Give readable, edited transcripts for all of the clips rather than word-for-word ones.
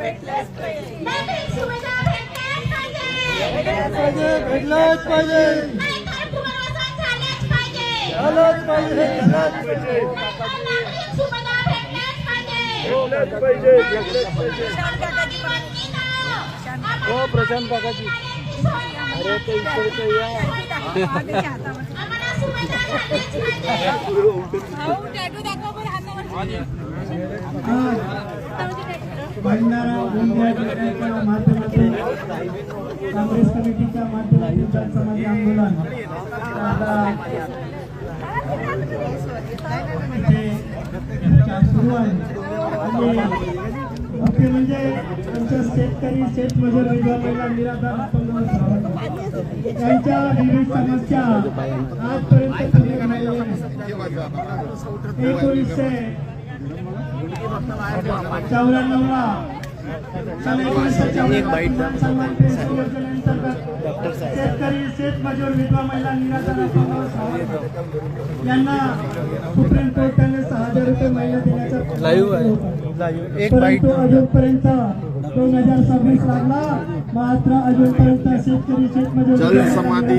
नागरिक सुविधा भेटल्याच पाहिजे. भेटलाच पाहिजे. नाहीतर पुनर्वसन झालेच पाहिजे. झालंच पाहिजे. झालंच पाहिजे. नागरिक सुविधा भेटल्याच पाहिजे. भेटलाच पाहिजे. भेटलाच पाहिजे. हो प्रशांत काकाजी. अरे ते इकडचं या. आम्हाला सुविधा भेटल्याच पाहिजे. भंडारा गोंदिया जिल्ह्याच्या माध्यमातून काँग्रेस कमिटीच्या माध्यमातून जनसमाधी आंदोलन आता सुरू आहे. आणि मुख्य म्हणजे आमच्या शेतकरी शेतमजूर विधवा महिला निराधार अपंग त्यांच्या विविध समस्या आजपर्यंत पूर्ण झालेल्या आहेत. 1994ला शेतकरी शेतमजूर विधवा महिला निराधार यांना सुप्रीम कोर्टाने 6,000 रुपये महिना देण्याचा परंतु अजूनपर्यंत 2026 लागला मात्र अजूनपर्यंत शेतकरी शेतमजूर जलसमाधी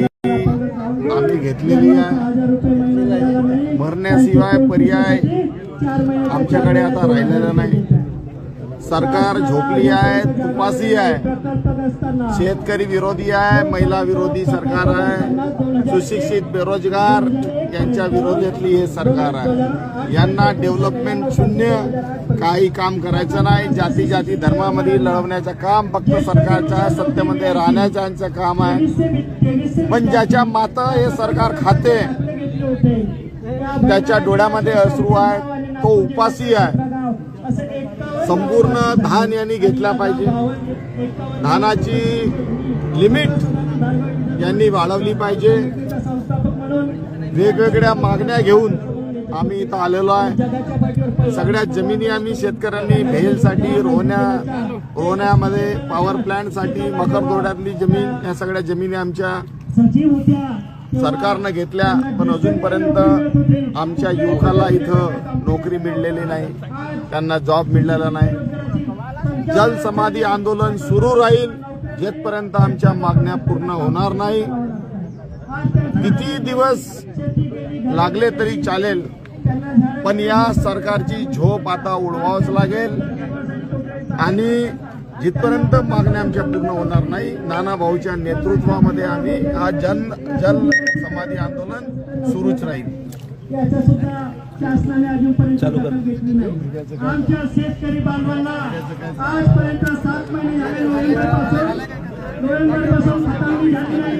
आम्ही घेतलेली आहे. 6,000 रुपये महिना मिळाला नाही. मरण्याशिवाय पर्याय 4 महिने आमच्याकडे आता राहिलेला नाही. सरकार झोपली आहे, तुपासी आहे, शेतकरी विरोधी आहे, महिला विरोधी सरकार आहे, सुशिक्षित बेरोजगार यांच्या विरोधातली हे सरकार आहे. यांना डेव्हलपमेंट शून्य, काही काम करायचं नाही. जाती जाती धर्मामध्ये लढवण्याचं काम फक्त सरकारच्या सत्तेमध्ये राहण्याचं यांचं काम आहे. पण ज्याच्या माता हे सरकार खाते त्याच्या डोळ्यामध्ये अश्रू आहे, तो उपासी आहे. संपूर्ण धान यांनी घेतला पाहिजे. धानाची लिमिट यांनी वाढवली पाहिजे. वेगवेगळ्या मागण्या घेऊन आम्ही इथं आलेलो आहे. सगळ्या जमिनी आम्ही शेतकऱ्यांनी भेलसाठी, रोहण्यामध्ये पॉवर प्लॅन्टसाठी, मकरदोड्यातली जमीन, या सगळ्या जमिनी आमच्या सरकारनं घेतल्या. पण अजूनपर्यंत आमच्या युवकाला इथं नोकरी मिळलेली नाही, त्यांना जॉब मिळालेला नाही. जलसमाधी आंदोलन सुरू राहील जेथपर्यंत आमच्या मागण्या पूर्ण होणार नाही. किती दिवस लागले तरी चालेल, पण या सरकारची झोप आता उडवावंच लागेल. आणि जिथपर्यंत मागण्या आमच्या पूर्ण होणार नाही, नाना भाऊच्या नेतृत्वामध्ये आम्ही हा जल समाधी आंदोलन सुरूच राहील. याचा सुद्धा शासनाने अजूनपर्यंत दखल घेतली नाही. आमच्या शेतकरी बांधवांना आजपर्यंत 7 महिने झाले, नोव्हेंबरपासून खतावणी झाली नाही.